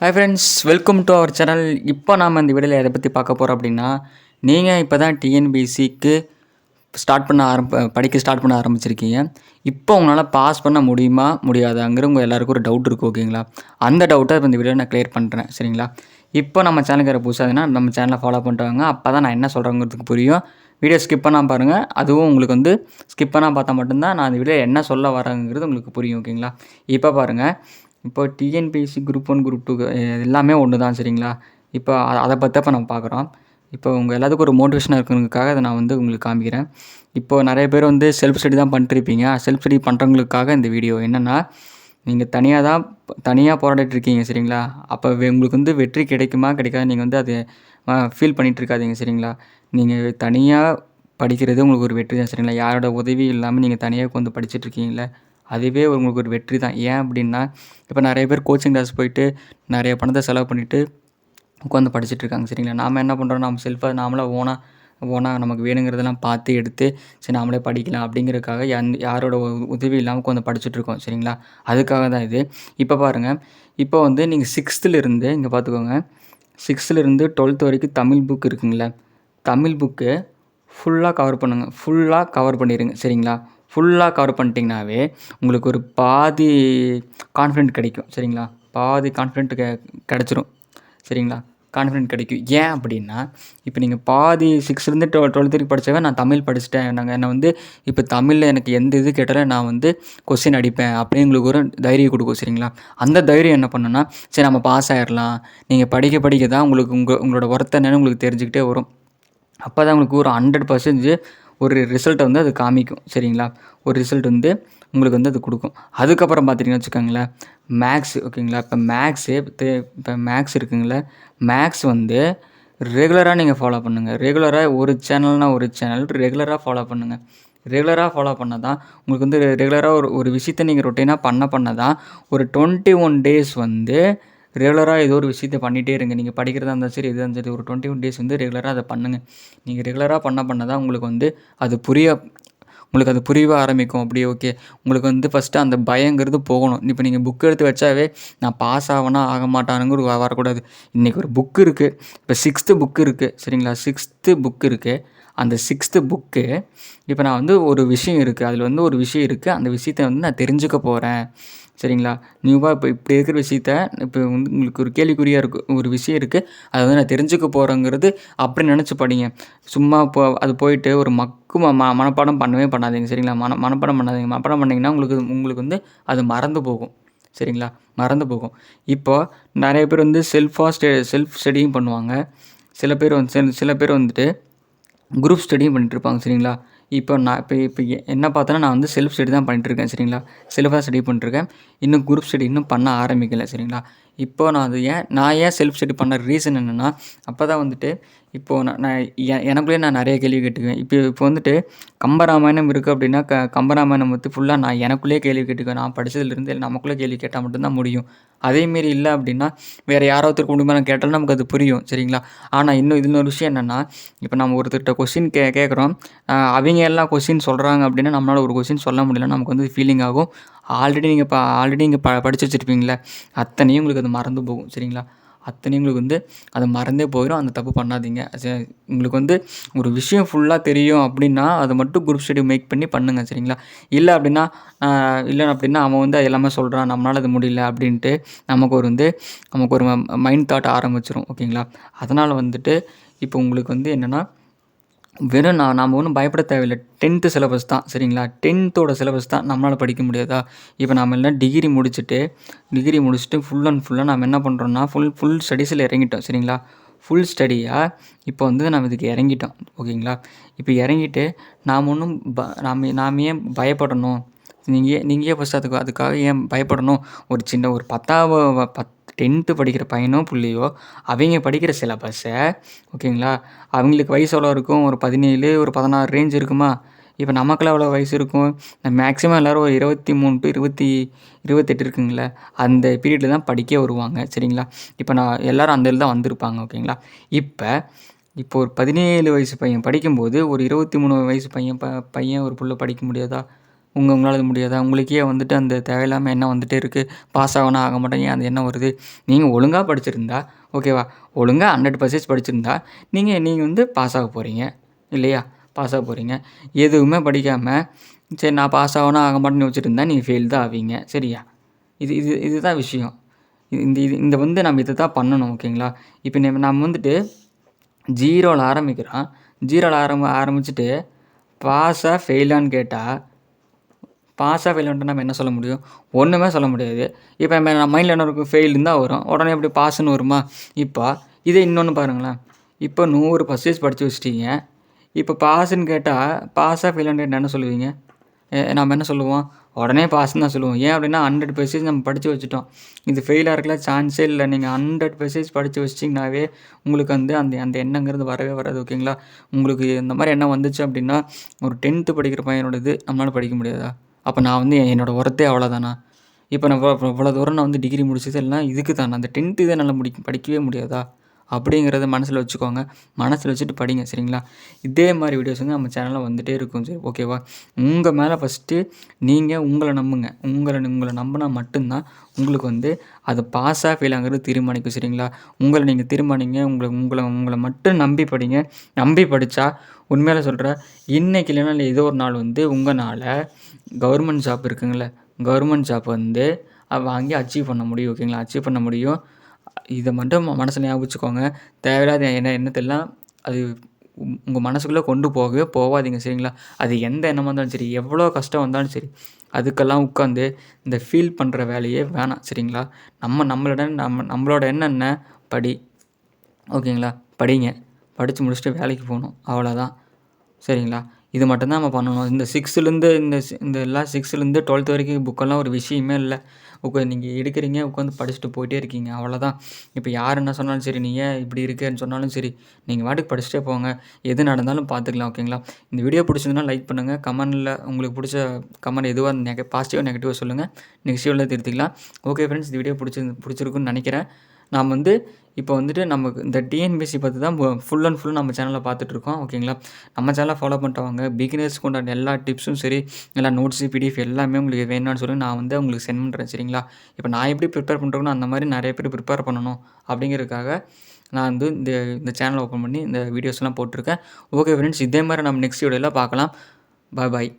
Hi friends, welcome to our channel. இப்போ நாம் இந்த வீடியோவில் எதை பற்றி பார்க்க போகிறோம் அப்படின்னா, நீங்கள் இப்போ தான் டிஎன்பிஎஸ்சிக்கு படிக்க ஸ்டார்ட் பண்ண ஆரம்பிச்சிருக்கீங்க. இப்போ உங்களால் பாஸ் பண்ண முடியுமா முடியாதாங்கிற உங்கள் எல்லாருக்கும் ஒரு டவுட் இருக்குது, ஓகேங்களா? அந்த டவுட்டை இப்போ இந்த வீடியோவில் நான் கிளியர் பண்ணுறேன், சரிங்களா? இப்போ நம்ம சேனலுக்கு வர புதுசாக நம்ம சேனலை ஃபாலோ பண்ணுறவங்க அப்போ தான் நான் என்ன சொல்கிறேங்கிறதுக்கு புரியும். வீடியோ ஸ்கிப் பண்ணாமல் பாருங்கள். அதுவும் உங்களுக்கு ஸ்கிப் பண்ணால் பார்த்தா மட்டும்தான் நான் அந்த வீடியோ என்ன சொல்ல வரேங்கிறது உங்களுக்கு புரியும், ஓகேங்களா? இப்போ பாருங்கள், இப்போ டிஎன்பிஎஸ்சி குரூப் 1 குரூப் 2 எல்லாமே ஒன்று தான், சரிங்களா? இப்போ அதை பற்றி நம்ம பார்க்குறோம். இப்போ உங்கள் எல்லாத்துக்கும் ஒரு மோட்டிவேஷனாக இருக்கிறதுக்காக அதை நான் உங்களுக்கு காமிக்கிறேன். இப்போது நிறைய பேர் செல்ஃப் ஸ்டடி தான் பண்ணிட்டுருப்பீங்க. செல்ஃப் ஸ்டடி பண்ணுறவங்களுக்காக இந்த வீடியோ என்னென்னா, நீங்கள் தனியாக போராடிட்டு இருக்கீங்க, சரிங்களா? அப்போ உங்களுக்கு வெற்றி கிடைக்குமா கிடைக்காது நீங்கள் அதை ஃபீல் பண்ணிகிட்டு இருக்காதீங்க, சரிங்களா? நீங்கள் தனியாக படிக்கிறது உங்களுக்கு ஒரு வெற்றி தான், சரிங்களா? யாரோட உதவி இல்லாமல் நீங்கள் தனியாக படிச்சுட்ருக்கீங்களே, அதுவே உங்களுக்கு ஒரு வெற்றி தான். ஏன் அப்படின்னா, இப்போ நிறைய பேர் கோச்சிங் கிளாஸ் போயிட்டு நிறைய பணத்தை செலவு பண்ணிவிட்டு உட்காந்து படிச்சுட்ருக்காங்க, சரிங்களா? நாம் என்ன பண்ணுறோம், நம்ம செல்ஃபாக நாமளாக ஓனாக நமக்கு வேணுங்கிறதெல்லாம் பார்த்து எடுத்து சரி நாமளே படிக்கலாம் அப்படிங்கிறதுக்காக யாரோட உதவி இல்லாமல் உட்காந்து படிச்சுட்ருக்கோம், சரிங்களா? அதுக்காக தான் இது. இப்போ பாருங்கள், இப்போ நீங்கள் 6th இங்கே பார்த்துக்கோங்க, 6th 12th வரைக்கும் தமிழ் புக் இருக்குங்களே, தமிழ் புக்கு ஃபுல்லாக கவர் பண்ணிடுங்க, சரிங்களா? ஃபுல்லாக கவர் பண்ணிட்டிங்கனாவே உங்களுக்கு ஒரு பாதி கான்ஃபிடென்ட் கிடைக்கும், சரிங்களா? பாதி கான்ஃபிடென்ட் கிடச்சிரும், சரிங்களா? கான்ஃபிடென்ட் கிடைக்கும். ஏன் அப்படின்னா, இப்போ நீங்கள் பாதி 6th 12th வரைக்கும் படித்தவன் நான் தமிழ் படிச்சுட்டேன், என்னை இப்போ தமிழில் எனக்கு எந்த இது கேட்டாலும் நான் கொஸ்டின் அடிப்பேன் அப்படின்னு உங்களுக்கு ஒரு தைரியம் கொடுக்கும், சரிங்களா? அந்த தைரியம் என்ன பண்ணுன்னா, சரி நம்ம பாஸ் ஆகிடலாம். நீங்கள் படிக்க தான் உங்களோட ஒர்த் என்னன்னு உங்களுக்கு தெரிஞ்சுக்கிட்டே வரும். அப்போ தான் உங்களுக்கு ஒரு 100% ஒரு ரிசல்ட்டை அது காமிக்கும், சரிங்களா? ஒரு ரிசல்ட் உங்களுக்கு அது கொடுக்கும். அதுக்கப்புறம் பார்த்திங்கன்னு வச்சுக்கோங்களேன், மேக்ஸ், ஓகேங்களா? இப்போ மேக்ஸ் இருக்குங்களே, மேக்ஸ் ரெகுலராக நீங்கள் ஃபாலோ பண்ணுங்கள். ரெகுலராக ஒரு சேனல்னால் ஒரு சேனல் ரெகுலராக ஃபாலோ பண்ணுங்கள். ரெகுலராக ஃபாலோ பண்ணால் தான் உங்களுக்கு ரெகுலராக ஒரு விஷயத்தை நீங்கள் ரொட்டீனாக பண்ண தான் ஒரு 21 டேஸ் ரெகுலராக ஏதோ ஒரு விஷயத்தை பண்ணிகிட்டே இருங்க. நீங்கள் படிக்கிறதா இருந்தாலும் சரி, எதாக இருந்தாலும் சரி, ஒரு 21 டேஸ் ரெகுலராக அதை பண்ணுங்கள். நீங்கள் ரெகுலராக பண்ண தான் உங்களுக்கு அது புரிய ஆரம்பிக்கும். அப்படி ஓகே, உங்களுக்கு ஃபஸ்ட்டு அந்த பயங்கிறது போகணும். இப்போ நீங்கள் புக் எடுத்து வச்சாவே நான் பாஸ் ஆக மாட்டானுங்கிற வரக்கூடாது. இன்றைக்கி ஒரு புக்கு இருக்குது, இப்போ 6th புக்கு இருக்குது, சரிங்களா? 6th புக்கு இருக்குது. அந்த 6th புக்கு இப்போ நான் ஒரு விஷயம் இருக்குது, அதில் ஒரு விஷயம் இருக்குது, அந்த விஷயத்தை நான் தெரிஞ்சுக்க போகிறேன், சரிங்களா? நியூவாக இப்போ இப்படி இருக்கிற விஷயத்த இப்போ உங்களுக்கு ஒரு கேள்விக்குறியாக இருக்குது, ஒரு விஷயம் இருக்குது, அதை நான் தெரிஞ்சுக்க போகிறேங்கிறது அப்படி நினச்சி படிங்க. சும்மா அது போயிட்டு ஒரு மனப்பாடம் பண்ணவே பண்ணாதீங்க, சரிங்களா? மனப்பாடம் பண்ணாதீங்க. மனப்பாடம் பண்ணிங்கன்னா உங்களுக்கு அது மறந்து போகும், சரிங்களா? மறந்து போகும். இப்போது நிறைய பேர் செல்ஃப் ஸ்டடியும் பண்ணுவாங்க. சில பேர் குரூப் ஸ்டடியும் பண்ணிட்டுருப்பாங்க, சரிங்களா? இப்போ என்ன பார்த்தோன்னா நான் செல்ஃப் ஸ்டடி தான் பண்ணிட்டுருக்கேன், சரிங்களா? செல்ஃபாக ஸ்டடி பண்ணிட்டுருக்கேன். இன்னும் குரூப் ஸ்டடி பண்ண ஆரம்பிக்கலை, சரிங்களா? இப்போ நான் ஏன் செல்ஃப் ஸ்டடி பண்ண ரீசன் என்னென்னா, அப்போ தான் இப்போது நான் எனக்குள்ளேயே நான் நிறைய கேள்வி கேட்டுக்குவேன். இப்போ கம்பராமாயணம் இருக்குது அப்படின்னா கம்பராமாயணம் ஃபுல்லாக நான் எனக்குள்ளேயே கேள்வி கேட்டுக்குவேன். நான் படித்ததுலேருந்து நமக்குள்ளே கேள்வி கேட்டால் மட்டும்தான் முடியும். அதேமாரி இல்லை அப்படின்னா வேறு யாராவது குடும்பம் கேட்டாலும் நமக்கு அது புரியும், சரிங்களா? ஆனால் இன்னொரு விஷயம் என்னென்னா, இப்போ நம்ம ஒருத்தர்கிட்ட கொஸ்டின் கேட்குறோம், அவங்க எல்லாம் கொஸ்டின் சொல்கிறாங்க அப்படின்னா நம்மளால் ஒரு கொஸ்டின் சொல்ல முடியல, நமக்கு ஃபீலிங் ஆகும். ஆல்ரெடி நீங்கள் படித்து வச்சுருப்பீங்களே, அத்தனையும் உங்களுக்கு அது மறந்து போகும், சரிங்களா? அத்தனையும் உங்களுக்கு அது மறந்தே போயிடும். அந்த தப்பு பண்ணாதீங்க. உங்களுக்கு ஒரு விஷயம் ஃபுல்லாக தெரியும் அப்படின்னா அதை மட்டும் குரூப் ஸ்டடி மேக் பண்ணி பண்ணுங்கள், சரிங்களா? இல்லை அப்படின்னா அவன் அது எல்லாமே சொல்கிறான், நம்மளால் அது முடியல அப்படின்ட்டு நமக்கு ஒரு மைண்ட் தாட் ஆரம்பிச்சிடும், ஓகேங்களா? அதனால் இப்போ உங்களுக்கு என்னென்னா, வெறும் நாம் ஒன்றும் பயப்பட தேவையில்லை. 10th சிலபஸ் தான், சரிங்களா? 10th சிலபஸ் தான் நம்மளால் படிக்க முடியாதா? இப்போ நாம் எல்லாம் டிகிரி முடிச்சுட்டு ஃபுல் அண்ட் ஃபுல்லாக நாம் என்ன பண்ணுறோம்னா ஃபுல் ஸ்டடீஸில் இறங்கிட்டோம், சரிங்களா? ஃபுல் ஸ்டடியாக இப்போ நம்ம இதுக்கு இறங்கிட்டோம், ஓகேங்களா? இப்போ இறங்கிட்டு நாம் ஒன்றும் நாம் ஏன் பயப்படணும்? நீங்கள் ஃபஸ்ட்டு அதுக்காக ஏன் பயப்படணும்? ஒரு 10th படிக்கிற பையனோ புள்ளையோ அவங்க படிக்கிற சிலபஸை, ஓகேங்களா? அவங்களுக்கு வயசு எவ்வளோ இருக்கும்? ஒரு 17 ஒரு 16 ரேஞ்ச் இருக்குமா? இப்போ நமக்கெல்லாம் எவ்வளோ வயசு இருக்கும்? மேக்ஸிமம் எல்லோரும் ஒரு 23 to 28 இருக்குங்களே, அந்த பீரியடில் தான் படிக்க வருவாங்க, சரிங்களா? இப்போ எல்லோரும் அந்த இதில் தான் வந்திருப்பாங்க, ஓகேங்களா? இப்போ ஒரு 17 வயசு பையன் படிக்கும்போது ஒரு 23 வயசு பையன் ஒரு புள்ள படிக்க முடியாதா? உங்களால இது முடியாதா? உங்களுக்கே வந்துட்டு அந்த தேவையில்லாம எண்ணம் வந்துட்டே இருக்குது. பாஸ் ஆகணும் ஆக மாட்டேன் ஏன் அந்த எண்ணம் வருது? நீங்கள் ஒழுங்கா படிச்சிருந்தா ஓகேவா? ஒழுங்கா 100% படிச்சிருந்தா நீங்கள் வந்து பாஸ் ஆக போகிறீங்க இல்லையா? பாஸ் ஆக போகிறீங்க. எதுவுமே படிக்காம சரி நான் பாஸ் ஆகணும் ஆக மாட்டேன்னு யோசிச்சுட்டு இருந்தா நீங்கள் ஃபெயில் தான் ஆவீங்க. சரியா? இதுதான் விஷயம். இந்த வந்து நம்ம இத தான் பண்ணணும் ஓகேங்களா? இப்போ நம்ம வந்துட்டு 0ல ஆரம்பிக்கிறோம். 0ல ஆரம்பிச்சுட்டு பாஸா ஃபெயிலான்னு கேட்டா, பாஸா ஃபெயிலான்ட்டு நம்ம என்ன சொல்ல முடியும்? ஒண்ணுமே சொல்ல முடியாது. இப்போ நம்ம மைண்ட்ல என்ன இருக்கும்? ஃபெயிலுன்னு தான் வரும். உடனே எப்படி பாஸ்ன்னு வருமா? இப்போ இதே இன்னொன்னு பாருங்களேன். இப்போ 100% படிச்சு வச்சுட்டீங்க. இப்போ பாஸ்ன்னு கேட்டா, பாஸா ஃபெயிலான்னு கேட்டா என்ன சொல்லுவீங்க? நம்ம என்ன சொல்லுவோம்? உடனே பாஸ்ன்னு தான் சொல்லுவோம். ஏன் அப்படின்னா 100% நம்ம படிச்சு வச்சுட்டோம். இது ஃபெயில் ஆகுறதுக்குலாம் சான்ஸே இல்ல. நீங்க 100% படிச்சு வச்சிட்டீங்கனாவே, உங்களுக்கு வந்து அந்த அந்த எண்ணங்கிறது வரவே வராது ஓகேங்களா? உங்களுக்கு இந்த மாரி எண்ணம் வந்துச்சு அப்படின்னா, ஒரு 10த் படிக்கிற பையனோடது நம்மளால படிக்க முடியாதா? அப்ப நான் வந்து என்னோட ஒர்த்தே அவ்வளோதானா? இப்ப நான் இவ்வளோ தூரம் நான் வந்து டிகிரி முடிச்சது எல்லாம் இதுக்கு தானா? அந்த 10த் இத என்னால படிக்கவே முடியாதா? அப்படிங்கிறத மனசுல வச்சுக்கோங்க. மனசுல வச்சுட்டு படிங்க சரிங்களா? இதே மாரி வீடியோஸ் வந்து நம்ம சேனல்ல வந்துட்டே இருக்கும் சரி ஓகேவா? உங்க மேல ஃபர்ஸ்ட்டு நீங்க உங்கள நம்புங்க. உங்கள நம்புனா மட்டும் தான் உங்களுக்கு வந்து அது பாஸா ஃபெயிலாங்கிறது தீர்மானிக்கும் சரிங்களா? உங்கள நீங்க தீர்மானிங்க. உங்கள மட்டும் நம்பி படிங்க. நம்பி படிச்சா உண்மையிலே சொல்றேன், இன்னைக்கு இல்லைனா ஏதோ ஒரு நாள் வந்து உங்கனால கவர்மெண்ட் ஜாப் இருக்குங்கல்ல, கவர்மெண்ட் ஜாப் வந்து வாங்கி அச்சீவ் பண்ண முடியும் ஓகேங்களா? அச்சீவ் பண்ண முடியும். இத மட்டும் மனசுல ஞாபகம் வச்சுக்கோங்க. தேவையில்லாத எண்ணத்தெல்லாம் அது உங்க மனசுக்குள்ள கொண்டு போகவே போவாதீங்க சரிங்களா? அது எந்த எண்ணமா இருந்தாலும் சரி, எவ்வளோ கஷ்டம் வந்தாலும் சரி, அதுக்கெல்லாம் உட்காந்து இந்த ஃபீல் பண்ற வேலையே வேணாம் சரிங்களா? நம்மளோட எண்ணம் என்ன? படி. ஓகேங்களா? படிங்க. படிச்சு முடிச்சுட்டு வேலைக்கு போணும். அவ்வளோதான். சரிங்களா? இது மட்டும் தான் நம்ம பண்ணணும். இந்த 6லேருந்து இந்த எல்லாம் 6லேருந்து 12த் வரைக்கும் புக்கெல்லாம் ஒரு விஷயமே இல்ல. நீங்க எடுக்கிறீங்க, உட்காந்து படிச்சுட்டு போயிட்டே இருக்கீங்க. அவ்வளோதான். இப்ப யார் என்ன சொன்னாலும் சரி, நீ ஏன் இப்படி இருக்கன்னு சொன்னாலும் சரி, நீங்க பாட்டுக்கு படிச்சுட்டே போங்க. எது நடந்தாலும் பார்த்துக்கலாம். ஓகேங்களா? இந்த வீடியோ பிடிச்சிருந்தா லைக் பண்ணுங்க. கமெண்ட்ல உங்களுக்கு பிடிச்ச கமெண்ட் எதுவா பாசிட்டிவா, நெகட்டிவா சொல்லுங்க. நெக்ஸ்ட் வீடியோல திருத்திக்கலாம். ஓகே ஃப்ரெண்ட்ஸ், இந்த வீடியோ பிடிச்சிருக்குன்னு நெனைக்கிறேன். நான் வந்து இப்போ வந்துட்டு நமக்கு இந்த டிஎன்பிஎஸ்சி பத்தி தான் ஃபுல் அண்ட் ஃபுல் நம்ம சேனல்ல பார்த்துட்ருக்கோம். ஓகேங்களா? நம்ம சேனல ஃபாலோ பண்ணிட்டு வாங்க. பிகினர்ஸ்க்கு உண்டான எல்லா டிப்ஸும் சரி, எல்லா நோட்ஸு, பிடிஎஃப் எல்லாமே உங்களுக்கு வேணும்னு சொல்லி நான் வந்து உங்களுக்கு சென்ட் பண்ணுறேன். சரிங்களா? இப்போ நான் எப்படி ப்ரிப்பேர் பண்ணுறேனோ அந்த மாரி நெறைய பேர் ப்ரிப்பேர் பண்ணணும் அப்படிங்கிறதுக்காக நான் வந்து இந்த சேனல ஓப்பன் பண்ணி இந்த வீடியோஸ்லாம் போட்டிருக்கேன். ஓகே ஃப்ரெண்ட்ஸ், இதே மாரி நம்ம நெக்ஸ்ட் வீடியோல பார்க்கலாம். பாய்.